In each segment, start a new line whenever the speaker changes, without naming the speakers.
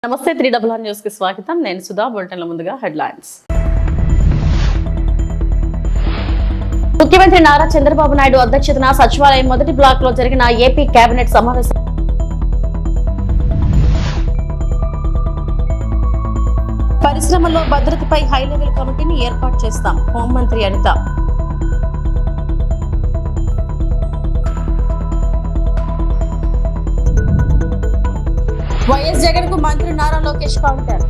నమస్తే 3RR news కి స్వాగతం. నేను సుధా. బులెటిన్ల ముందుగా హెడ్లైన్స్. ముఖ్యమంత్రి నారా చంద్రబాబు నాయుడు అధ్యక్షతన సచివాలయం మొదటి బ్లాక్ లో జరిగిన ఏపీ కేబినెట్ సమావేశం. పరిశ్రమల్లో భద్రతపై హై లెవెల్ కమిటీని ఏర్పాటు చేస్తాం. హోంమంత్రి అనిత. వైఎస్ జగన్ కు మంత్రి నారా లోకేష్ కౌంటర్.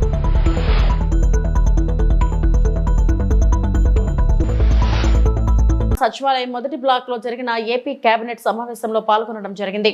సచివాలయం మొదటి బ్లాక్ లో జరిగిన ఏపీ కేబినెట్ సమావేశంలో పాల్గొనడం జరిగింది.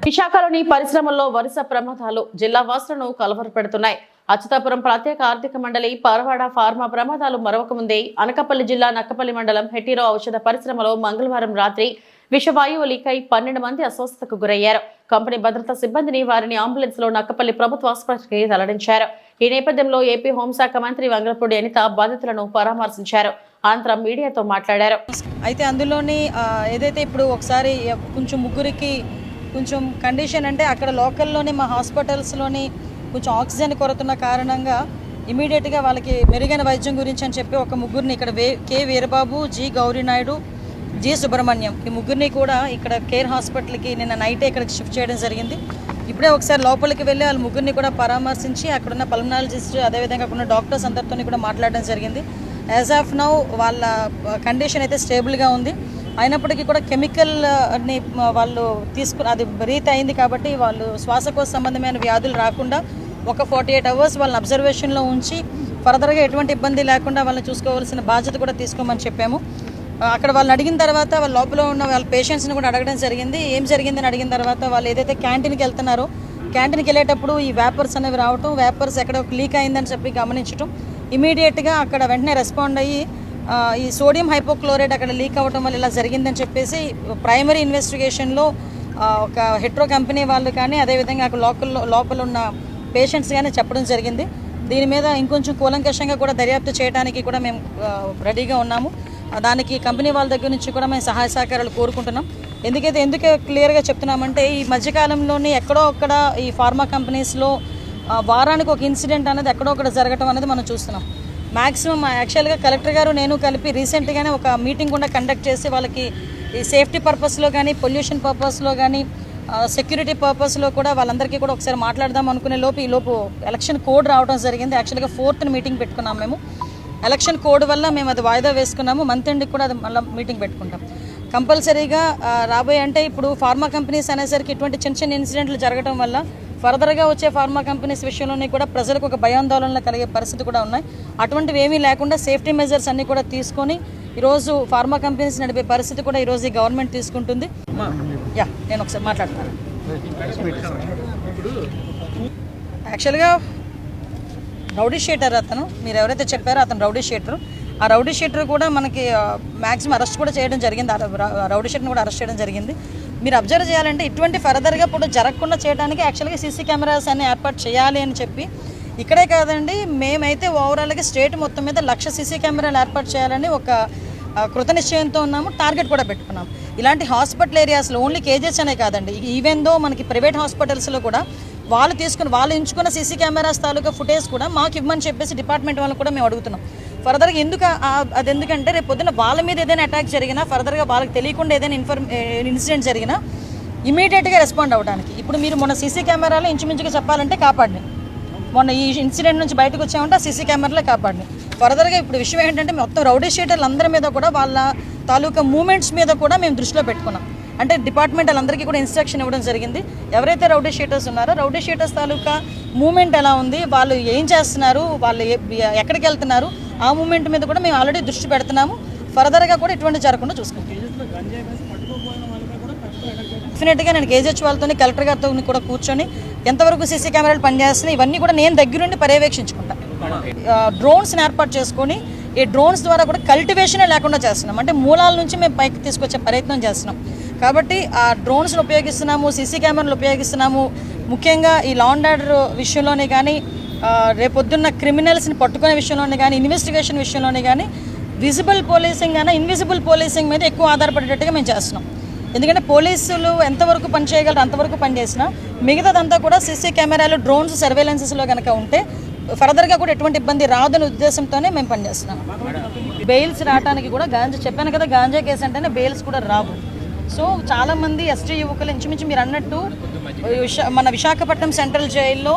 విశాఖలోని పరిశ్రమల్లో వరుస ప్రమాదాలు జిల్లా వాసులను కలవరపెడుతున్నాయి. అచ్యుతాపురం ప్రత్యేక ఆర్థిక మండలి పరవాడ ఫార్మా ప్రమాదాలు మరొక ముందే అనకాపల్లి జిల్లా నక్కపల్లి మండలం హెటీరో ఔషధ పరిశ్రమలో మంగళవారం రాత్రి విషవాయువు లీకై 12 మంది అస్వస్థతకు గురయ్యారు. కంపెనీ భద్రతా సిబ్బందిని వారిని అంబులెన్స్ లో నక్కపల్లి ప్రభుత్వ ఆసుపత్రికి తరలించారు. ఈ నేపథ్యంలో ఏపీ హోంశాఖ మంత్రి వంగలపూడి అనిత బాధితులను పరామర్శించారు. అనంతరం మీడియాతో మాట్లాడారు.
అయితే అందులోని ఏదైతే ఇప్పుడు ఒకసారి కొంచెం ముగ్గురికి కొంచెం కండిషన్ అంటే అక్కడ లోకల్లోని మా హాస్పిటల్స్లోని కొంచెం ఆక్సిజన్ కొరతున్న కారణంగా ఇమీడియట్గా వాళ్ళకి మెరుగైన వైద్యం గురించి అని చెప్పి ఒక ముగ్గురిని ఇక్కడ K Veerababu, G Gauri Naidu, G Subrahmanyam ఈ ముగ్గురిని కూడా ఇక్కడ కేర్ హాస్పిటల్కి నిన్న నైటే ఇక్కడికి షిఫ్ట్ చేయడం జరిగింది. ఇప్పుడే ఒకసారి లోపలికి వెళ్ళి వాళ్ళ ముగ్గురిని కూడా పరామర్శించి అక్కడున్న పల్మనాలజిస్ట్ అదేవిధంగా అక్కడున్న డాక్టర్స్ అందరితో కూడా మాట్లాడడం జరిగింది. యాజ్ ఆఫ్ నౌ వాళ్ళ కండిషన్ అయితే స్టేబుల్గా ఉంది. అయినప్పటికీ కూడా కెమికల్ని వాళ్ళు తీసుకుని అది బ్రీత్ అయింది కాబట్టి వాళ్ళు శ్వాసకోశ సంబంధమైన వ్యాధులు రాకుండా ఒక 48 అవర్స్ వాళ్ళని అబ్జర్వేషన్లో ఉంచి ఫర్దర్గా ఎటువంటి ఇబ్బంది లేకుండా వాళ్ళని చూసుకోవాల్సిన బాధ్యత కూడా తీసుకోమని చెప్పాము. అక్కడ వాళ్ళని అడిగిన తర్వాత వాళ్ళ లోపల ఉన్న వాళ్ళ పేషెంట్స్ని కూడా అడగడం జరిగింది. ఏం జరిగిందని అడిగిన తర్వాత వాళ్ళు ఏదైతే క్యాంటీన్కి వెళ్తున్నారో క్యాంటీన్కి వెళ్ళేటప్పుడు ఈ వేపర్స్ అనేవి రావటం, వేపర్స్ ఎక్కడ లీక్ అయిందని చెప్పి గమనించడం, ఇమీడియట్గా అక్కడ వెంటనే రెస్పాండ్ అయ్యి ఈ సోడియం హైపోక్లోరైడ్ అక్కడ లీక్ అవ్వడం వల్ల ఇలా జరిగిందని చెప్పేసి ప్రైమరీ ఇన్వెస్టిగేషన్లో ఒక హెట్రో కంపెనీ వాళ్ళు కానీ అదేవిధంగా అక్కడ లోపల ఉన్న పేషెంట్స్ కానీ చెప్పడం జరిగింది. దీని మీద ఇంకొంచెం కూలంకషంగా కూడా దర్యాప్తు చేయడానికి కూడా మేము రెడీగా ఉన్నాము. దానికి కంపెనీ వాళ్ళ దగ్గర నుంచి కూడా మేము సహాయ సహకారాలు కోరుకుంటున్నాం. ఎందుకు క్లియర్గా చెప్తున్నామంటే ఈ మధ్యకాలంలోని ఎక్కడో అక్కడ ఈ ఫార్మా కంపెనీస్లో వారానికి ఒక ఇన్సిడెంట్ అనేది ఎక్కడో ఒకటి జరగడం అనేది మనం చూస్తున్నాం. మ్యాక్సిమం యాక్చువల్గా కలెక్టర్ గారు నేను కలిపి రీసెంట్గానే ఒక మీటింగ్ కూడా కండక్ట్ చేసి వాళ్ళకి ఈ సేఫ్టీ పర్పస్లో కానీ పొల్యూషన్ పర్పస్లో కానీ సెక్యూరిటీ పర్పస్లో కూడా వాళ్ళందరికీ కూడా ఒకసారి మాట్లాడదాం అనుకునే లోపు ఎలక్షన్ కోడ్ రావడం జరిగింది. యాక్చువల్గా 4th మీటింగ్ పెట్టుకున్నాం మేము. ఎలక్షన్ కోడ్ వల్ల మేము అది వాయిదా వేసుకున్నాము. మంత్ ఎండ్కి కూడా అది మళ్ళీ మీటింగ్ పెట్టుకుంటాం. కంపల్సరీగా రాబోయే అంటే ఇప్పుడు ఫార్మా కంపెనీస్ అనేసరికి ఇటువంటి చిన్న ఇన్సిడెంట్లు జరగడం వల్ల ఫర్దర్గా వచ్చే ఫార్మా కంపెనీస్ విషయంలోనే కూడా ప్రజలకు ఒక భయాందోళనలు కలిగే పరిస్థితి కూడా ఉన్నాయి. అటువంటివి ఏమీ లేకుండా సేఫ్టీ మెజర్స్ అన్నీ కూడా తీసుకొని ఈరోజు ఫార్మా కంపెనీస్ నడిపే పరిస్థితి కూడా ఈరోజు ఈ గవర్నమెంట్ తీసుకుంటుంది. నేను ఒకసారి మాట్లాడతాను. యాక్చువల్గా రౌడీ షీటర్ అతను, మీరు ఎవరైతే చెప్పారో అతను రౌడీ షీటర్. ఆ రౌడీ షీటర్ కూడా మనకి మ్యాక్సిమం అరెస్ట్ కూడా చేయడం జరిగింది. రౌడీ షీటర్ని కూడా అరెస్ట్ చేయడం జరిగింది. మీరు అబ్జర్వ్ చేయాలంటే ఇటువంటి ఫర్దర్గా ఇప్పుడు జరగకుండా చేయడానికి యాక్చువల్గా సీసీ కెమెరాస్ అన్ని ఏర్పాటు చేయాలి అని చెప్పి ఇక్కడే కాదండి, మేమైతే ఓవరాల్గా స్టేట్ మొత్తం మీద 1,00,000 సీసీ కెమెరాలు ఏర్పాటు చేయాలని ఒక కృత నిశ్చయంతో ఉన్నాము. టార్గెట్ కూడా పెట్టుకున్నాం. ఇలాంటి హాస్పిటల్ ఏరియాస్లో ఓన్లీ కేజెస్ అనే కాదండి, ఈవెన్ దో మనకి ప్రైవేట్ హాస్పిటల్స్లో కూడా వాళ్ళు ఎంచుకున్న సీసీ కెమెరాస్ తాలూకా ఫుటేజ్ కూడా మాకు ఇవ్వమని చెప్పేసి డిపార్ట్మెంట్ వాళ్ళని కూడా మేము అడుగుతున్నాం. ఫర్దర్గా ఎందుకంటే రేపు పొద్దున్న వాళ్ళ మీద ఏదైనా అటాక్ జరిగినా ఫర్దర్గా వాళ్ళకి తెలియకుండా ఏదైనా ఇన్సిడెంట్ జరిగినా ఇమీడియట్గా రెస్పాండ్ అవ్వడానికి. ఇప్పుడు మీరు మొన్న సీసీ కెమెరాలో ఇంచుమించుగా చెప్పాలంటే కాపాడిని, మొన్న ఈ ఇన్సిడెంట్ నుంచి బయటకు వచ్చామంటే ఆ సీసీ కెమెరాలే కాపాడిని. ఫర్దర్గా ఇప్పుడు విషయం ఏంటంటే మొత్తం రౌడీ షీటర్లు అందరి మీద కూడా వాళ్ళ తాలూకా మూమెంట్స్ మీద కూడా మేము దృష్టిలో పెట్టుకున్నాం. అంటే డిపార్ట్మెంట్ వాళ్ళందరికీ కూడా ఇన్స్ట్రక్షన్ ఇవ్వడం జరిగింది. ఎవరైతే రౌడీ షీటర్స్ ఉన్నారో రౌడీ షీటర్స్ తాలూకా మూమెంట్ ఎలా ఉంది, వాళ్ళు ఏం చేస్తున్నారు, వాళ్ళు ఎక్కడికి వెళ్తున్నారు, ఆ మూమెంట్ మీద కూడా మేము ఆల్రెడీ దృష్టి పెడుతున్నాము. ఫర్దర్గా కూడా ఇటువంటి జరగకుండా చూసుకుంటాం. డెఫినెట్గా నేను కేజీహెచ్ వాళ్ళతో కలెక్టర్ గారితో కూడా కూర్చొని ఎంతవరకు సీసీ కెమెరాలు పనిచేస్తున్నాయి ఇవన్నీ కూడా నేను దగ్గరుండి పర్యవేక్షించుకుంటాను. డ్రోన్స్ని ఏర్పాటు చేసుకొని ఈ డ్రోన్స్ ద్వారా కూడా కల్టివేషనే లేకుండా చేస్తున్నాం. అంటే మూలాల నుంచి మేము పైకి తీసుకొచ్చే ప్రయత్నం చేస్తున్నాం. కాబట్టి ఆ డ్రోన్స్ని ఉపయోగిస్తున్నాము, సీసీ కెమెరాలు ఉపయోగిస్తున్నాము. ముఖ్యంగా ఈ లా అండ్ ఆర్డర్ విషయంలోనే కానీ, రేపొద్దున్న క్రిమినల్స్ని పట్టుకునే విషయంలోనే కానీ, ఇన్వెస్టిగేషన్ విషయంలోనే కానీ విజిబుల్ పోలీసింగ్ అయినా ఇన్విజిబుల్ పోలీసింగ్ మీద ఎక్కువ ఆధారపడేటట్టుగా మేము చేస్తున్నాం. ఎందుకంటే పోలీసులు ఎంతవరకు పని చేయగలరు అంతవరకు పని చేసినా మిగతాదంతా కూడా సీసీ కెమెరాలు, డ్రోన్స్, సర్వేలెన్సెస్లో కనుక ఉంటే ఫర్దర్గా కూడా ఎటువంటి ఇబ్బంది రాదనే ఉద్దేశంతోనే మేము పనిచేస్తున్నాం. బెయిల్స్ రావడానికి కూడా చెప్పాను కదా, గాంజా కేసు అంటేనే బెయిల్స్ కూడా రావు. సో చాలామంది ఎస్టీ యువకులు ఇంచుమించు మీరు అన్నట్టు మన విశాఖపట్నం సెంట్రల్ జైల్లో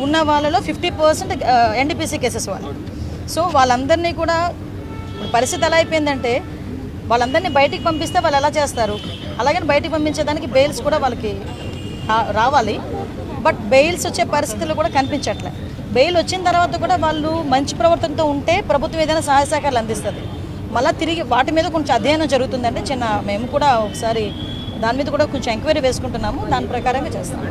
ఉన్న వాళ్ళలో 50% ఎన్డీపీసీ కేసెస్ వాళ్ళు. సో వాళ్ళందరినీ కూడా పరిస్థితి ఎలా అయిపోయిందంటే వాళ్ళందరినీ బయటికి పంపిస్తే వాళ్ళు ఎలా చేస్తారు, అలాగని బయటికి పంపించేదానికి బెయిల్స్ కూడా వాళ్ళకి రావాలి. బట్ బెయిల్స్ వచ్చే పరిస్థితులు కూడా కనిపించట్లే. బెయిల్ వచ్చిన తర్వాత కూడా వాళ్ళు మంచి ప్రవర్తనతో ఉంటే ప్రభుత్వం ఏదైనా సహాయ సహకారాలు అందిస్తుంది. మళ్ళీ తిరిగి వాటి మీద కొంచెం అధ్యయనం జరుగుతుందంటే మేము కూడా ఒకసారి దాని మీద కూడా కొంచెం ఎంక్వైరీ వేసుకుంటున్నాము. దాని ప్రకారంగా చేస్తాము.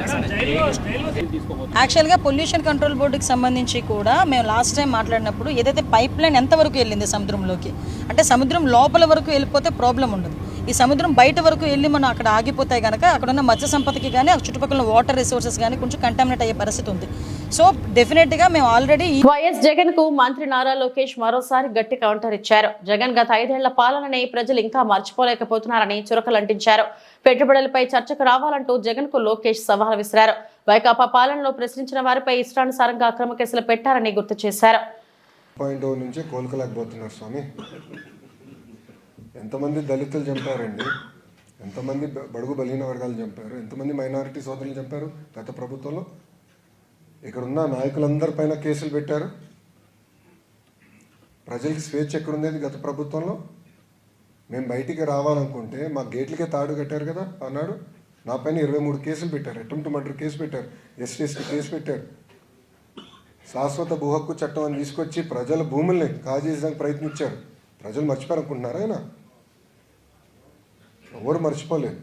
యాక్చువల్గా పొల్యూషన్ కంట్రోల్ బోర్డుకి సంబంధించి కూడా మేము లాస్ట్ టైం మాట్లాడినప్పుడు ఏదైతే పైప్ లైన్ ఎంతవరకు వెళ్ళింది సముద్రంలోకి, అంటే సముద్రం లోపల వరకు వెళ్ళిపోతే ప్రాబ్లం ఉండదు. ఈ సముద్రం బయట వరకు వెళ్ళి మనం అక్కడ ఆగిపోతే కనుక అక్కడ ఉన్న మత్స్య సంపదకి కానీ ఆ చుట్టుపక్కల వాటర్ రిసోర్సెస్ కానీ కొంచెం కంటామినేట్ అయ్యే పరిస్థితి ఉంది. సో డెఫినెట్గా మేము ఆల్రెడీ
వైఎస్ జగన్ కు మంత్రి నారా లోకేష్ మరోసారి గట్టి కౌంటర్ ఇచ్చారు. జగన్ గత 5 ఏళ్ల పాలనని ప్రజలు ఇంకా మర్చిపోలేకపోతున్నారని చురకలంటించారు. పెట్టుబడులపై చర్చకు రావాలంటూ జగన్ కు లోకేష్ సవాల్ విసిరారు. వైకాపా పాలనలో ప్రశ్నించిన వారిపై ఇష్టానుసారంగా అక్రమ కేసులు పెట్టారని గుర్తు చేశారు.
నుంచే కోలుకోలేకపోతున్నారు స్వామి. ఎంతమంది దళితులు చంపారండి, ఎంతమంది బడుగు బలహీన వర్గాలు చంపారు, ఎంతమంది మైనారిటీ సోదరులు చంపారు గత ప్రభుత్వంలో. ఇక్కడున్న నాయకులందరిపైన కేసులు పెట్టారు. ప్రజలకి స్వేచ్ఛ ఎక్కడుండేది గత ప్రభుత్వంలో. మేము బయటికి రావాలనుకుంటే మా గేట్లకే తాడు కట్టారు కదా అన్నాడు. నా పైన 23 కేసులు పెట్టారు. అటెంప్ట్ మర్డర్ కేసు పెట్టారు, ఎస్టీ కేసు పెట్టారు. శాశ్వత భూ హక్కు చట్టం అని తీసుకొచ్చి ప్రజల భూముల్ని కాజేయడానికి ప్రయత్నించారు. ప్రజలు మర్చిపోయారనుకుంటున్నారా? ఆయన ఎవరు మర్చిపోలేదు.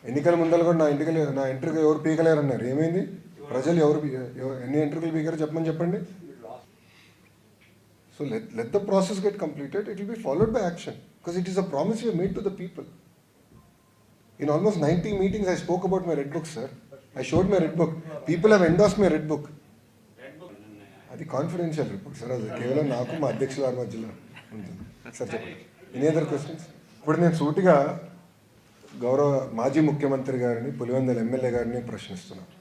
ఎన్నికల ముందర కూడా నా ఎంట్రీకి ఎవరు పీకలేరు అన్నారు. ఏమైంది? ప్రజలు ఎన్ని ఎంట్రీలు పీకారో చెప్పండి. So let the process get completed. It will be followed by action because it is a promise we have made to the people. In almost 90 meetings I spoke about my red book, sir. I showed my red book. People have endorsed my red book. అది confidential report sir. అది కేవలం నాకు మా అధ్యక్షుల వారి మధ్యలో ఉంటుంది sir. చెప్పండి. Any other questions? ఇప్పుడు నేను సూటిగా గౌరవ మాజీ ముఖ్యమంత్రి గారిని, పులివెందుల ఎమ్మెల్యే గారిని ప్రశ్నిస్తున్నాను.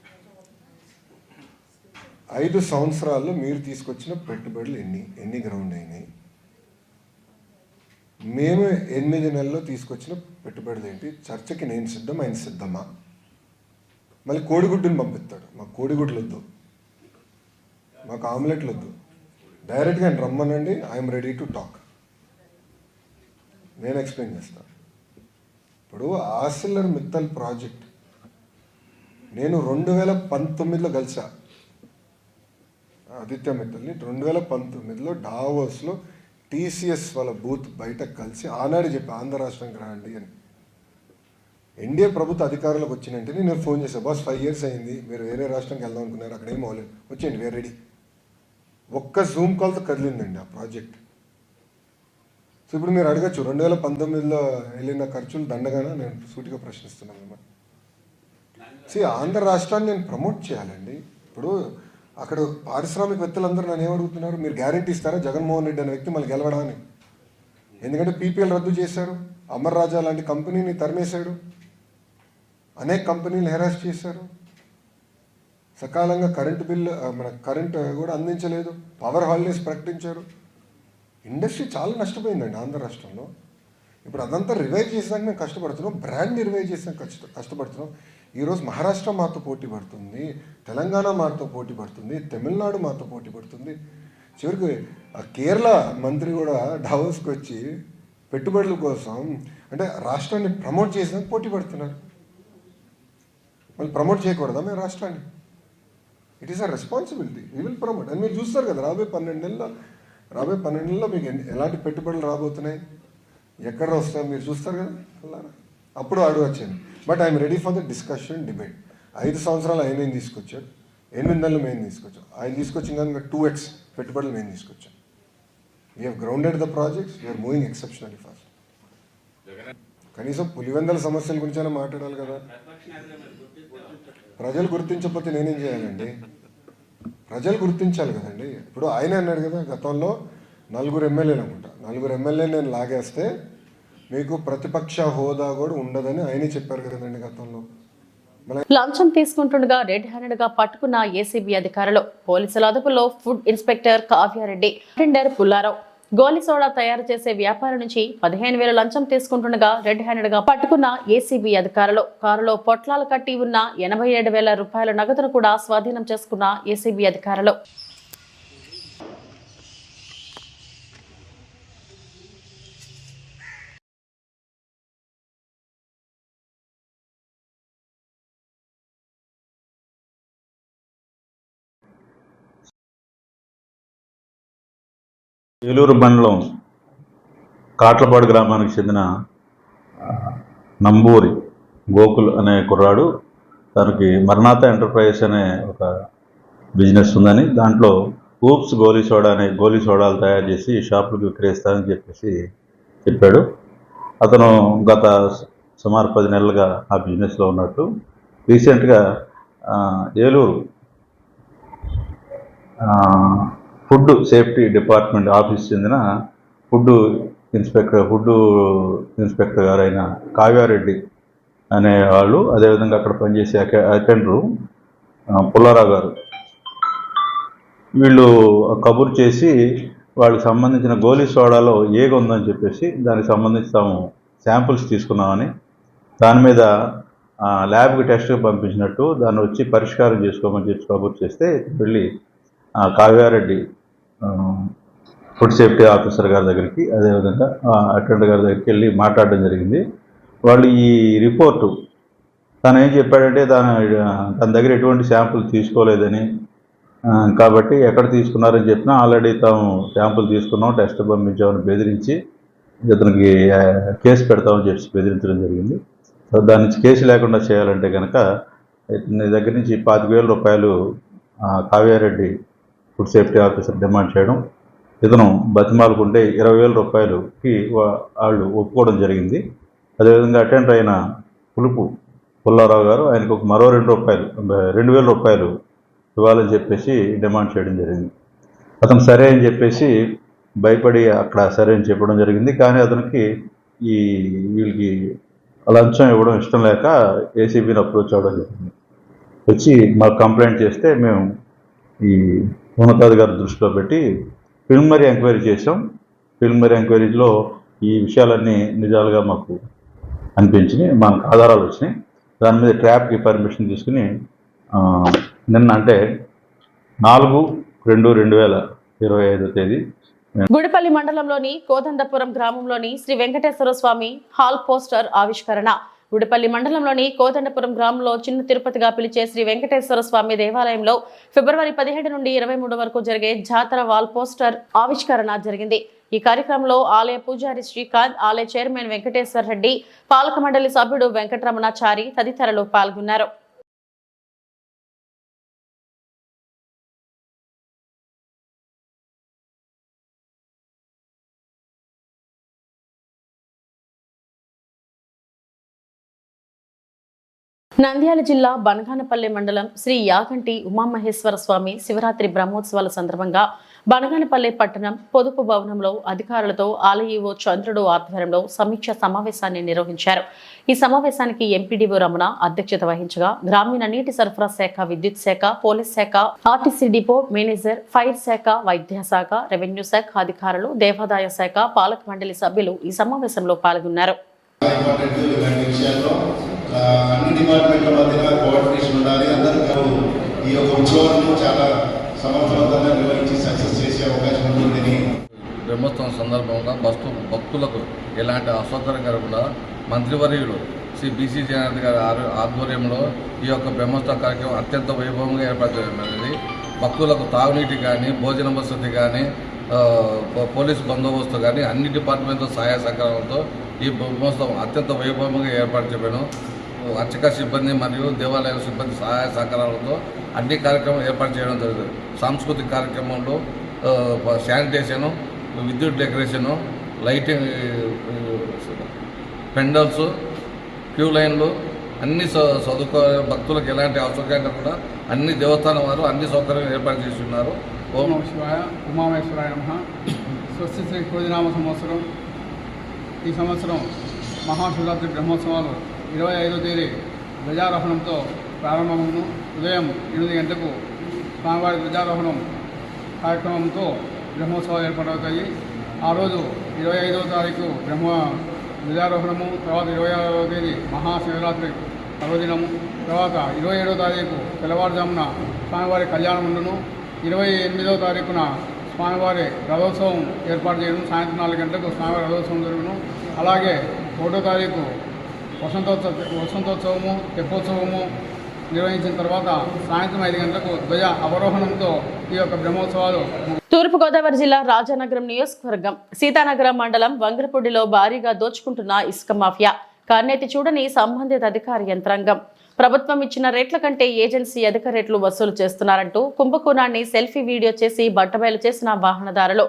5 సంవత్సరాల్లో మీరు తీసుకొచ్చిన పెట్టుబడులు ఎన్ని గ్రౌండ్ అయినాయి? మేము 8 నెలల్లో తీసుకొచ్చిన పెట్టుబడులు ఏంటి? చర్చకి నేను సిద్ధం, ఆయన సిద్ధమా? మళ్ళీ కోడిగుడ్డుని పంపిస్తాడు. మాకు కోడిగుడ్లు వద్దు, మాకు ఆమ్లెట్లు వద్దు, డైరెక్ట్గా ఆయన రమ్మనండి, ఐఎమ్ రెడీ టు టాక్. నేను ఎక్స్ప్లెయిన్ చేస్తాను. ఇప్పుడు ఆర్సిలర్ మిత్తల్ ప్రాజెక్ట్ నేను 2019లో కలిసా ఆదిత్య మిత్తల్ని. 2019లో డావోస్లో టీసీఎస్ వాళ్ళ బూత్ బయట కలిసి ఆనాడు చెప్పి ఆంధ్ర రాష్ట్రానికి రాండి అని. ఎన్డీఏ ప్రభుత్వ అధికారులకు వచ్చినంటే నేను ఫోన్ చేశాను, బాస్ 5 years అయింది, మీరు వేరే రాష్ట్రానికి వెళ్దాం అనుకున్నారు, అక్కడ ఏం అవ్వలేదు, వచ్చేయండి, వేరే రెడీ. ఒక్క జూమ్ కాల్తో కదిలిందండి ఆ ప్రాజెక్ట్. సో ఇప్పుడు మీరు అడగచ్చు 2019లో వెళ్ళిన ఖర్చులు దండగానే నేను సూటిగా ప్రశ్నిస్తున్నాను మిమ్మల్ని. ఆంధ్ర రాష్ట్రాన్ని నేను ప్రమోట్ చేయాలండి. ఇప్పుడు అక్కడ పారిశ్రామికవేత్తలందరూ నన్ను ఏమడుగుతున్నారు, మీరు గ్యారెంటీ ఇస్తారా జగన్మోహన్ రెడ్డి అనే వ్యక్తి మళ్ళీ గెలవడాన్ని? ఎందుకంటే పీపీఎల్ రద్దు చేశారు, అమర్ రాజా లాంటి కంపెనీని తరిమేశాడు, అనేక కంపెనీలు హెరాస్ చేశారు, సకాలంగా కరెంట్ కూడా అందించలేదు, పవర్ హాలిడేస్ ప్రకటించారు. ఇండస్ట్రీ చాలా నష్టపోయిందండి ఆంధ్ర రాష్ట్రంలో. ఇప్పుడు అదంతా రివైవ్ చేసేదానికి మేము కష్టపడుతున్నాం, బ్రాండ్ని రివైవ్ చేసేదానికి కష్టపడుతున్నాం. ఈరోజు మహారాష్ట్ర మాతో పోటీ పడుతుంది, తెలంగాణ మాతో పోటీ పడుతుంది, తమిళనాడు మాతో పోటీ పడుతుంది. చివరికి కేరళ మంత్రి కూడా డావోస్కి వచ్చి పెట్టుబడుల కోసం అంటే రాష్ట్రాన్ని ప్రమోట్ చేసేందుకు పోటీ పడుతున్నారు. మళ్ళీ ప్రమోట్ చేయకూడదా మేము రాష్ట్రాన్ని? It is a responsibility, we will promote. అని మీరు చూస్తారు కదా రాబోయే 12 నెలల్లో మీకు ఎలాంటి పెట్టుబడులు రాబోతున్నాయి, ఎక్కడ వస్తాయో మీరు చూస్తారు కదా అలా. అప్పుడు అడగచ్చాను. But I'm ready for the discussion, debate. 5 సంవత్సరాలు ఆయన తీసుకొచ్చాడు, 800 మేము తీసుకొచ్చాం. ఆయన తీసుకొచ్చిన ఇంకా 2x పెట్టుబడులు మేము తీసుకొచ్చాం. We have grounded the projects, we are moving exceptionally fast. కనీసం పులివెందల సమస్యల గురించైనా మాట్లాడాలి కదా. ప్రజలు గుర్తించకపోతే నేనేం చేయాలండి? ప్రజలు గుర్తించాలి కదండి. ఇప్పుడు ఆయన అన్నాడు కదా, గతంలో 4 ఎమ్మెల్యేలు అనుకుంటా, 4 ఎమ్మెల్యేలు నేను లాగేస్తే మీకు ప్రతిపక్ష హోదా కూడా ఉండదని ఆయనే చెప్పారు కదండి గతంలో.
లంచం తీసుకుంటుండగా రెడ్ హ్యాండెడ్ గా పట్టుకున్న ఏసీబీ అధికారులు. పోలీసుల అదుపులో food inspector Kavya Reddy, tender Pullarao. గోలీ సోడా తయారు చేసే వ్యాపారి నుంచి 15,000 లంచం తీసుకుంటుండగా రెడ్ హ్యాండెడ్ గా పట్టుకున్న ఏసీబీ అధికారులు. కారులో పొట్లాలు కట్టి ఉన్న 87,000 రూపాయల నగదును కూడా స్వాధీనం చేసుకున్న ఏసీబీ అధికారులు.
ఏలూరు మండలం కాట్లపాడు గ్రామానికి చెందిన నంబూరి గోకుల్ అనే కుర్రాడు, తనకి మరణాత ఎంటర్ప్రైజెస్ అనే ఒక బిజినెస్ ఉందని, దాంట్లో ఊప్స్ గోలీ సోడా అనే గోలీ సోడాలు తయారు చేసి షాపులకు విక్రయిస్తానని చెప్పేసి చెప్పాడు. అతను గత సుమారు 10 నెలలుగా ఆ బిజినెస్లో ఉన్నట్టు. రీసెంట్గా Eluru food safety department office చెందిన ఫుడ్ ఇన్స్పెక్టర్ గారైన కావ్యారెడ్డి అనే వాళ్ళు, అదేవిధంగా అక్కడ పనిచేసే అటెండరు పుల్లారావు గారు, వీళ్ళు కబురు చేసి వాళ్ళకి సంబంధించిన గోలీ సోడాలో ఏగ ఉందని చెప్పేసి దానికి సంబంధించి తాము శాంపుల్స్ తీసుకున్నామని, దాని మీద ల్యాబ్కి టెస్ట్కి పంపించినట్టు, దాన్ని వచ్చి పరిష్కారం చేసుకోమని చెప్పి కబురు చేస్తే వెళ్ళి కావ్యారెడ్డి ఫుడ్ సేఫ్టీ ఆఫీసర్ గారి దగ్గరికి, అదేవిధంగా అటెండర్ గారి దగ్గరికి వెళ్ళి మాట్లాడడం జరిగింది. వాళ్ళు ఈ రిపోర్టు తను ఏం చెప్పాడంటే, తన దగ్గర ఎటువంటి శాంపుల్ తీసుకోలేదని, కాబట్టి ఎక్కడ తీసుకున్నారని చెప్పినా ఆల్రెడీ తాము శాంపుల్ తీసుకున్నాం, టెస్ట్ పంపించామని బెదిరించి ఇతనికి కేసు పెడతామని చెప్పి బెదిరించడం జరిగింది. సో దాని నుంచి కేసు లేకుండా చేయాలంటే కనుక ఇతని దగ్గర నుంచి 25,000 రూపాయలు Kavya Reddy food safety officer demand చేయడం, ఇతను బతిమాలుకుంటే 20,000 రూపాయలుకి వాళ్ళు ఒప్పుకోవడం జరిగింది. అదేవిధంగా అటెండర్ అయిన పుల్లారావు గారు ఆయనకు మరో 2,000 రూపాయలు ఇవ్వాలని చెప్పేసి డిమాండ్ చేయడం జరిగింది. అతను సరే అని చెప్పేసి భయపడి అక్కడ సరే అని చెప్పడం జరిగింది. కానీ అతనికి వీళ్ళకి లంచం ఇవ్వడం ఇష్టం లేక ఏసీబీని అప్రోచ్ అవ్వడం జరిగింది. వచ్చి మాకు కంప్లైంట్ చేస్తే మేము ఈ ఉన్నతాధికారి దృష్టిలో పెట్టి ప్రిలిమినరీ ఎంక్వైరీ చేసాం. ప్రిలిమినరీ ఎంక్వైరీలో ఈ విషయాలన్నీ నిజాలుగా మాకు అనిపించినాయి, మనకు ఆధారాలు వచ్చినాయి. దాని మీద ట్రాప్కి పర్మిషన్ తీసుకుని నిన్న అంటే 4/2/2025 తేదీ
గుడిపల్లి మండలంలోని కోదండపురం గ్రామంలోని శ్రీ వెంకటేశ్వర స్వామి హాల్ పోస్టర్ ఆవిష్కరణ. గుడిపల్లి మండలంలోని కోదండపురం గ్రామంలో చిన్న తిరుపతిగా పిలిచే శ్రీ వెంకటేశ్వర స్వామి దేవాలయంలో ఫిబ్రవరి 17 నుండి 23 వరకు జరిగే జాతర వాల్ పోస్టర్ ఆవిష్కరణ జరిగింది. ఈ కార్యక్రమంలో ఆలయ పూజారి శ్రీకాంత్, ఆలయ చైర్మన్ వెంకటేశ్వర రెడ్డి, పాలక మండలి సభ్యుడు వెంకటరమణాచారి తదితరులు పాల్గొన్నారు. నంద్యాల జిల్లా బనగానపల్లి మండలం శ్రీ యాగంటి ఉమామహేశ్వర స్వామి శివరాత్రి బ్రహ్మోత్సవాల సందర్భంగా బనగానపల్లి పట్టణం పొదుపు భవనంలో అధికారులతో ఆలయ ఈవో చంద్రుడు ఆధ్వర్యంలో సమీక్ష సమావేశాన్ని నిర్వహించారు. ఈ సమావేశానికి ఎంపీడీఓ రమణ అధ్యక్షత వహించగా గ్రామీణ నీటి సరఫరా శాఖ, విద్యుత్ శాఖ, పోలీస్ శాఖ, ఆర్టీసీ డిపో మేనేజర్, ఫైర్ శాఖ, వైద్య శాఖ, రెవెన్యూ శాఖ అధికారులు, దేవాదాయ శాఖ, పాలక మండలి సభ్యులు ఈ సమావేశంలో పాల్గొన్నారు.
అన్ని డిపార్ట్మెంట్ల మధ్య కోఆర్డినేషన్ ఉండాలి. అందరూ ఈ యొక్క ఉత్సవాలను చాలా సమర్థవంతంగా నిర్వహించి సక్సెస్ చేసే అవకాశం ఉంటుందని.
బ్రహ్మోత్సవం సందర్భంగా భక్తులకు ఎలాంటి అసౌకర్యం కలగకుండా మంత్రివర్యులు శ్రీ బీసీ జనార్దన్ గారి ఆధ్వర్యంలో ఈ యొక్క బ్రహ్మోత్సవ కార్యక్రమం అత్యంత వైభవంగా ఏర్పరచబడినది. భక్తులకు తాగునీటి కానీ, భోజన వసతి కానీ, పోలీసు బందోబస్తు కానీ అన్ని డిపార్ట్మెంట్ల సహాయ సహకారంతో ఈ బ్రహ్మోత్సవం అత్యంత వైభవంగా ఏర్పరచబడను. అర్చక సిబ్బంది మరియు దేవాలయాల సిబ్బంది సహాయ సహకారాలతో అన్ని కార్యక్రమాలు ఏర్పాటు చేయడం జరుగుతుంది. సాంస్కృతిక కార్యక్రమంలో శానిటేషను, విద్యుత్ డెకరేషను, లైటింగ్, పెండల్స్, క్యూ లైన్లు అన్ని భక్తులకు ఎలాంటి అసౌకర్యం కూడా అన్ని దేవస్థానం వారు అన్ని సౌకర్యాలు ఏర్పాటు చేసి ఉన్నారు.
ఓం శివాయ ఉమామేశ్వరాయ నమః. స్వస్తి శ్రీ క్రోధినామ సంవత్సరం. ఈ సంవత్సరం మహాశివరాత్రి బ్రహ్మోత్సవాలు 25వ తేదీ ధ్వజారోహణంతో ప్రారంభమును. ఉదయం 8 గంటలకు స్వామివారి ధ్వజారోహణం కార్యక్రమంతో బ్రహ్మోత్సవాలు ఏర్పాటవుతాయి. ఆ రోజు 25వ తారీఖు ధ్వజారోహణము, తర్వాత 26వ తేదీ మహాశివరాత్రి పర్వదినము, తర్వాత 27వ తారీఖు తెల్లవారుజామున స్వామివారి కళ్యాణం ఉండును. 28వ తారీఖున స్వామివారి రథోత్సవం ఏర్పాటు చేయడం, సాయంత్రం 4 గంటలకు స్వామివారి రథోత్సవం జరుగును. అలాగే 1వ తారీఖు వసంతోత్సవము, తెప్పోత్సవము నిర్వహించిన తర్వాత సాయంత్రం 5 గంటలకు ధ్వజ అవరోహణంతో ఈ యొక్క బ్రహ్మోత్సవాలు.
తూర్పుగోదావరి జిల్లా రాజానగరం నియోజకవర్గం సీతానగరం మండలం వంగరపూడిలో భారీగా దోచుకుంటున్న ఇసుక మాఫియా. కన్నెత్తి చూడని సంబంధిత అధికార యంత్రాంగం ప్రభుత్వం ఇచ్చిన రేట్ల కంటే ఏజెన్సీ అధిక రేట్లు వసూలు చేస్తున్నారంటూ కుంభకోణాన్ని సెల్ఫీ వీడియో చేసి బట్టబయలు చేసిన వాహనదారులు,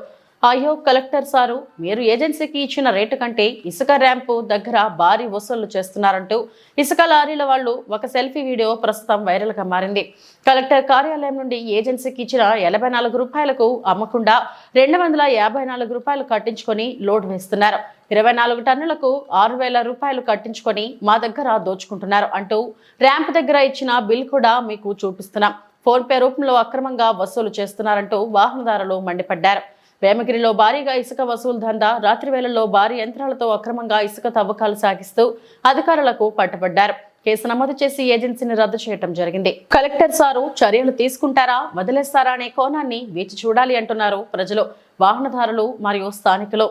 అయ్యో కలెక్టర్ సారు, మీరు ఏజెన్సీకి ఇచ్చిన రేటు కంటే ఇసుక ర్యాంపు దగ్గర భారీ వసూళ్లు చేస్తున్నారంటూ ఇసుక లారీల వాళ్ళు ఒక సెల్ఫీ వీడియో ప్రస్తుతం వైరల్ గా మారింది. కలెక్టర్ కార్యాలయం నుండి ఏజెన్సీకి ఇచ్చిన 84 రూపాయలకు అమ్మకుండా 254 రూపాయలు కట్టించుకొని లోడ్ వేస్తున్నారు. 24 టన్నులకు 6,000 రూపాయలు కట్టించుకొని మా దగ్గర దోచుకుంటున్నారు అంటూ ర్యాంప్ దగ్గర ఇచ్చిన బిల్ కూడా మీకు చూపిస్తున్నాం, ఫోన్ పే రూపంలో అక్రమంగా వసూలు చేస్తున్నారంటూ వాహనదారులు మండిపడ్డారు. వేమగిరిలో భారీగా ఇసుక వసూలు దందా. రాత్రి వేళల్లో భారీ యంత్రాలతో అక్రమంగా ఇసుక తవ్వకాలు సాగిస్తూ అధికారులకు పట్టుబడ్డారు. కేసు నమోదు చేసి ఏజెన్సీని రద్దు చేయడం జరిగింది. కలెక్టర్ సారు చర్యలు తీసుకుంటారా, వదిలేస్తారా అనే కోణాన్ని వేచి చూడాలి అంటున్నారు ప్రజలు, వాహనదారులు మరియు స్థానికులు.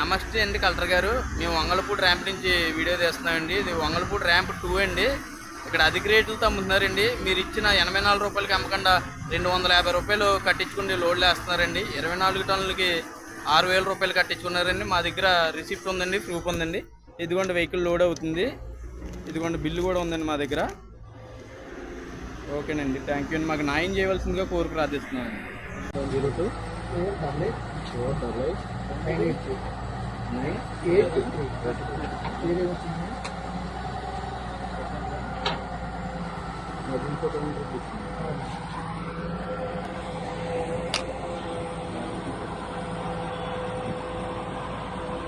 నమస్తే అండి కలెక్టర్ గారు, మేము వంగలపూడి ర్యాంప్ నుంచి వీడియో తీస్తున్నామండి. ఇది వంగలపూడి ర్యాంప్ 2 అండి. ఇక్కడ అధిక రేట్లతో అమ్ముతున్నారండి. మీరు ఇచ్చిన 84 రూపాయలకి అమ్మకుండా 250 రూపాయలు కట్టించుకుని లోడ్లు వేస్తున్నారండి. 24 టన్నులకి 6,000 రూపాయలు కట్టించుకున్నారండి. మా దగ్గర రిసిప్ట్ ఉందండి, ప్రూఫ్ ఉందండి. ఇదిగోండి వెహికల్ లోడ్ అవుతుంది, ఇదిగోండి బిల్లు కూడా ఉందండి మా దగ్గర. ఓకేనండి, థ్యాంక్ యూ అండి. మాకు న్యాయం చేయవలసిందిగా కోరిక ప్రార్థిస్తున్నాను.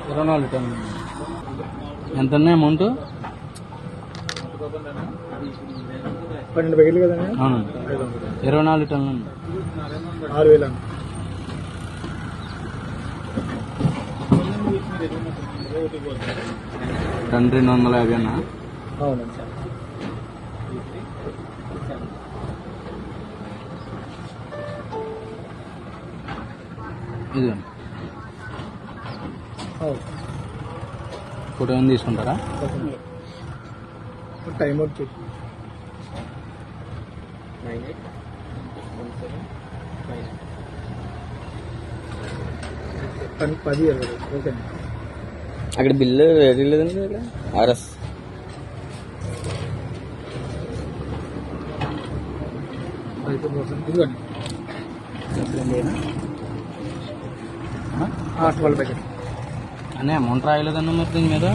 24 టన్నులు ఎంత అమౌంట్?
12 బకెట్లు కదండి.
24 టన్నులు
6,000.
టన్ 250 అన్నా?
అవునండి సార్.
ఇది ఫోటో ఏమైనా తీసుకుంటారా?
టైం వచ్చి 10 ఓకే.
అక్కడ బిల్లు రెడీ లేదండి. ఆర్ఎస్
ఇదిగోండి 12 బకెట్
అనే అమౌంట్ రాయలేదన్న మరి దీని మీద?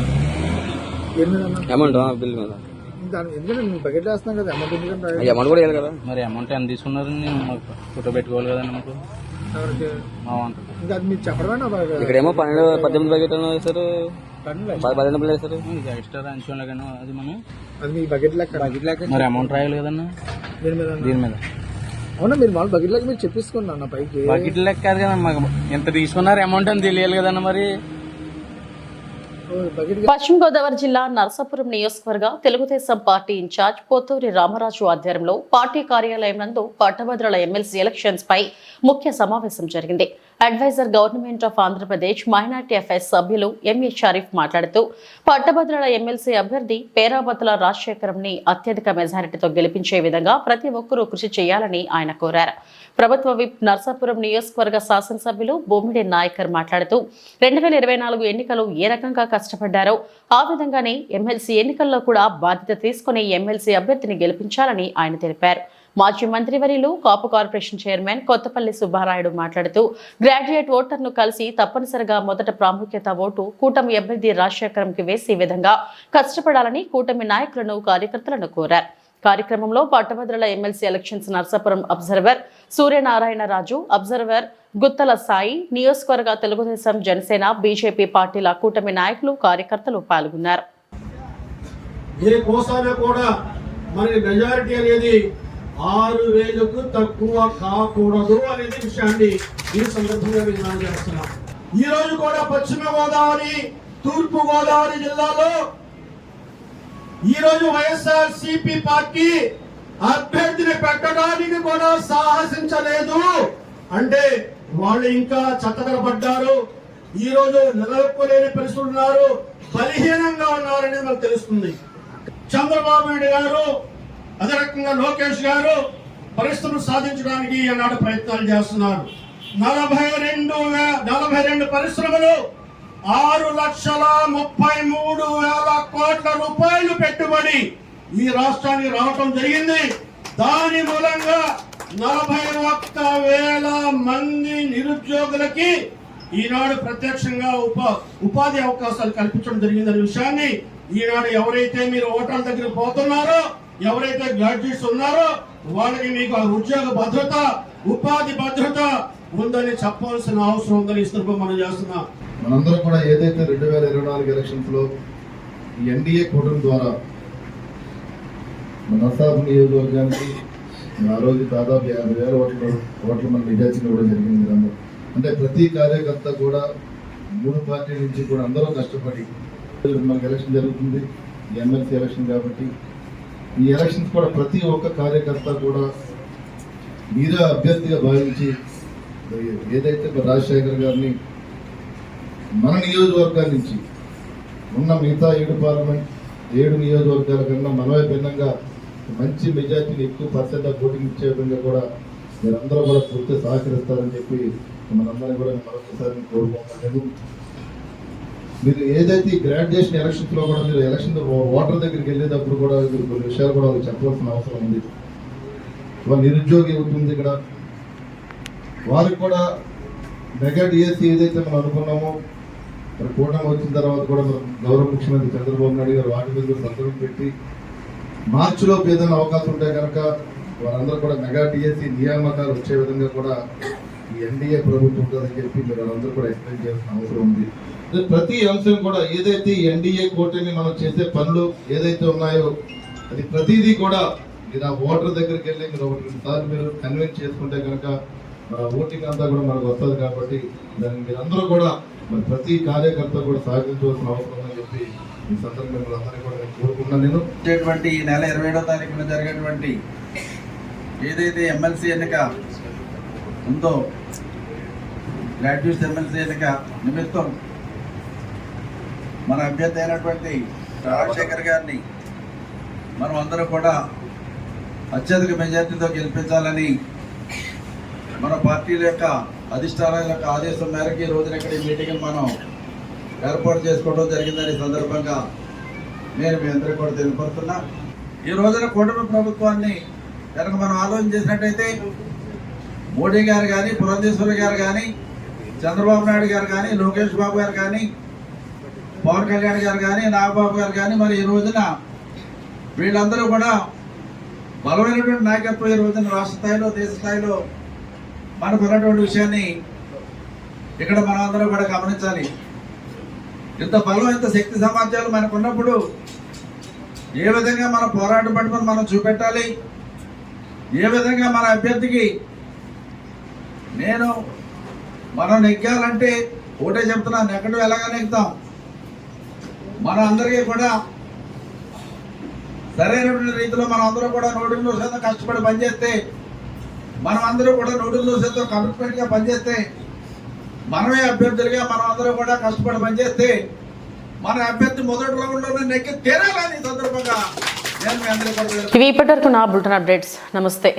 అమౌంట్ బిల్ మీద
ఎందుకంటే నేను బకెట్ వేస్తున్నాను కదా, అమౌంట్ ఎందుకంటే
అమౌంట్ కూడా వేయాలి కదా. మరి అమౌంట్ ఎంత తీసుకున్నారండి? ఫోటో పెట్టుకోవాలి కదండి మాకు.
ఇంకా అది మీరు చెప్పడమేనా?
ఇక్కడేమో 12-18 బకెట్ వేస్తారు, 18 బిల్లు వేస్తారు. ఎక్స్ట్రా రాయించుకోవాలి కానీ అది మనం
అది మీ బకెట్ లెక్క.
మరి అమౌంట్ రాయాలి కదన్నా దీని మీద.
అవునా, మీరు వాళ్ళు బకెట్ లెక్క మీరు చెప్పేసుకోండి అన్న పైకి.
బకెట్ లెక్క కాదు కదా, మాకు ఎంత తీసుకున్నారు అమౌంట్ అని తెలియాలి కదన్నా. మరి
పశ్చిమ గోదావరి జిల్లా నరసాపురం నియోజకవర్గ తెలుగుదేశం పార్టీ ఇన్ఛార్జ్ పోతూరి రామరాజు ఆధ్వర్యంలో పార్టీ కార్యాలయం నందు పట్టభద్రుల ఎమ్మెల్సీ ఎలక్షన్స్ పై ముఖ్య సమావేశం జరిగింది. Adviser government of Andhra Pradesh minority affairs సభ్యులు ఎంఏ షరీఫ్ మాట్లాడుతూ పట్టభద్రుల ఎమ్మెల్సీ అభ్యర్థి పేరాబత్తుల రాజశేఖరంని అత్యధిక మెజారిటీతో గెలిపించే విధంగా ప్రతి ఒక్కరూ కృషి చేయాలని ఆయన కోరారు. ప్రభుత్వ విప్ నర్సాపురం నియోజకవర్గ శాసనసభ్యులు బొమ్మిడి నాయకర్ మాట్లాడుతూ 2024 ఎన్నికలు ఏ రకంగా కష్టపడ్డారో ఆ విధంగానే ఎమ్మెల్సీ ఎన్నికల్లో కూడా బాధ్యత తీసుకుని ఎమ్మెల్సీ అభ్యర్థిని గెలిపించాలని ఆయన తెలిపారు. మాజీ మంత్రివర్యులు కాపు కార్పొరేషన్ చైర్మన్ కొత్తపల్లి సుబ్బారాయుడు మాట్లాడుతూ గ్రాడ్యుయేట్ ఓటర్ను కలిసి తప్పనిసరిగా మొదట ప్రాముఖ్యత ఓటు కూటమి అభ్యర్థి రాజశేఖరంకి వేసే విధంగా కష్టపడాలని కూటమి నాయకులను కార్యకర్తలను కోరారు. కార్యక్రమంలో పట్టభద్రుల MLC elections Narsapuram observer Suryanarayanaraju, observer Guttala Sai, నియోజకవర్గ తెలుగుదేశం, జనసేన, బీజేపీ పార్టీల కూటమి నాయకులు, కార్యకర్తలు పాల్గొన్నారు.
మెజారిటీ అనేది 6,000కు తక్కువ కాకూడదు అనేది విషయాన్ని ఈ సందర్భంగా విజ్ఞానం చేస్తున్నాం. ఈ రోజు కూడా పశ్చిమ గోదావరి, తూర్పు గోదావరి జిల్లాలో ఈ రోజు వైఎస్ఆర్సీపీ పార్టీ అభ్యర్థిని పెట్టడానికి కూడా సాహసించలేదు అంటే వాళ్ళు ఇంకా చక్కదరపడ్డారు. ఈ రోజు నిలదొక్కలేని పరిస్థితులు ఉన్నారు, బలహీనంగా ఉన్నారని మనకు తెలుస్తుంది. చంద్రబాబు నాయుడు గారు, అదే రకంగా లోకేష్ గారు పరిశ్రమలు సాధించడానికి ఈనాడు ప్రయత్నాలు చేస్తున్నారు. 42 పరిశ్రమలు 6,33,000 కోట్ల రూపాయలు పెట్టుబడి ఈ రాష్ట్రానికి రావటం జరిగింది. దాని మూలంగా 41,000 మంది నిరుద్యోగులకి ఈనాడు ప్రత్యక్షంగా ఉపాధి అవకాశాలు కల్పించడం జరిగిందనే విషయాన్ని ఈనాడు ఎవరైతే మీరు ఓటర్ల దగ్గర పోతున్నారో, ఎవరైతే గ్రాడ్యుయేట్స్ ఉన్నారో వాళ్ళకి మీకు ఆ ఉద్యోగ భద్రత, ఉపాధి భద్రత ఉందని చెప్పాల్సిన అవసరం ఉందని ఈ సందర్భంగా మనం చేస్తున్నాం.
మనందరం కూడా ఏదైతే 2024 ఎలక్షన్స్ లో ఈ ఎన్డీఏ కూటమి ద్వారా మన నర్సాపురం నియోజకవర్గానికి ఆ రోజు దాదాపు 50,000 ఓట్ల మన మెజార్టీని ఇవ్వడం జరిగింది. అంటే ప్రతి కార్యకర్త కూడా 3 పార్టీల నుంచి కూడా అందరూ కష్టపడి మనకి ఎలక్షన్ జరుగుతుంది, ఎమ్మెల్సీ ఎలక్షన్ కాబట్టి ఈ ఎలక్షన్స్ కూడా ప్రతి ఒక్క కార్యకర్త కూడా మీరే అభ్యర్థిగా భావించి ఏదైతే రాజశేఖర్ గారిని మన నియోజకవర్గాల నుంచి ఉన్న మిగతా 7 నియోజకవర్గాల కన్నా మనమే భిన్నంగా మంచి మెజార్టీని ఎక్కువ % ఓటింగ్ ఇచ్చే విధంగా కూడా మీరందరూ కూడా పూర్తి సహకరిస్తారని చెప్పి మనందరం కూడా మరొకసారి కోరుకుంటున్నాను. మీరు ఏదైతే గ్రాడ్యుయేషన్ ఎలక్షన్స్ లో కూడా మీరు ఎలక్షన్ ఓటర్ దగ్గరికి వెళ్ళేటప్పుడు కూడా కొన్ని విషయాలు కూడా చెప్పవలసిన అవసరం ఉంది. నిరుద్యోగి ఉంటుంది ఇక్కడ, వారికి కూడా మెగా డిఎస్సీ ఏదైతే మనం అనుకున్నామో మరి కూటమి వచ్చిన తర్వాత కూడా మనం గౌరవ ముఖ్యమంత్రి చంద్రబాబు నాయుడు గారు వాటి మీద సంతకం పెట్టి మార్చిలో ఏదైనా అవకాశం ఉంటే కనుక వారందరూ కూడా మెగా డిఎస్సీ నియామకాలు వచ్చే విధంగా కూడా ఈ ఎన్డీఏ ప్రభుత్వం ఉంటుందని చెప్పి మీరు వాళ్ళందరూ కూడా ఎక్స్ప్లెయిన్ చేయాల్సిన అవసరం ఉంది. ప్రతి అంశం కూడా ఏదైతే ఎన్డీఏ కూటమి మనం చేసే పనులు ఏదైతే ఉన్నాయో అది ప్రతిదీ కూడా మీరు ఆ ఓటర్ దగ్గరికి వెళ్ళి మీరు 1-2 సార్లు మీరు కన్విన్స్ చేసుకుంటే కనుక ఓటింగ్ అంతా కూడా మనకు వస్తుంది. కాబట్టి దానికి మీరందరూ కూడా మరి ప్రతి కార్యకర్త కూడా సాగించవలసిన అవసరం ఉందని చెప్పి ఈ సందర్భంగా అందరినీ కూడా నేను కోరుకున్నాను. నేను
ఈ నెల 27వ తారీఖున జరిగేటువంటి ఏదైతే ఎమ్మెల్సీ ఎన్నిక ఉందో, గ్రాడ్యుయేట్స్ ఎమ్మెల్సీ ఎన్నిక నిమిత్తం మన అభ్యర్థి అయినటువంటి రాజశేఖర్ గారిని మనం అందరం కూడా అత్యధిక మెజార్టీతో గెలిపించాలని మన పార్టీల యొక్క అధిష్టానాల యొక్క ఆదేశం మేరకు ఈ రోజున ఇక్కడ ఈ మీటింగ్ మనం ఏర్పాటు చేసుకోవడం జరిగిందని సందర్భంగా నేను మీ అందరికీ కూడా తెలియపరుస్తున్నా. ఈ రోజున కూటమి ప్రభుత్వాన్ని కనుక మనం ఆలోచన చేసినట్టయితే మోడీ గారు కానీ, పురంధేశ్వరి గారు కానీ, చంద్రబాబు నాయుడు గారు కానీ, లోకేష్ బాబు గారు కానీ, పవన్ కళ్యాణ్ గారు కానీ, నాగబాబు గారు కానీ, మరి ఈ రోజున వీళ్ళందరూ కూడా బలమైనటువంటి నాయకత్వం ఈ రోజున రాష్ట్ర స్థాయిలో, దేశ స్థాయిలో మనకు ఉన్నటువంటి విషయాన్ని ఇక్కడ మనం అందరం కూడా గమనించాలి. ఇంత బలం, ఇంత శక్తి సామర్థ్యాలు మనకు ఉన్నప్పుడు ఏ విధంగా మన పోరాటం పట్టుకొని మనం చూపెట్టాలి, ఏ విధంగా మన అభ్యర్థికి మనం నెగ్గాలంటే ఒకటే చెప్తున్నాను, నెగ్గడం ఎలాగా నెగ్గుతాం, మన అందరికీ కూడా సరైనటువంటి రీతిలో మనం అందరూ కూడా 100% కష్టపడి పనిచేస్తే, మనం అందరూ కూడా 100% కమిట్మెంట్గా పనిచేస్తే మనమే అభ్యర్థులుగా మనం అందరం కూడా కష్టపడి పనిచేస్తే మన అభ్యర్థి మొదటి రౌండ్లోనే నెక్కి తీరాలని సందర్భంగా నేను మీ అందరికీ
ఇవి ఇప్పటివరకు నా బులెటిన్ అప్డేట్స్. నమస్తే.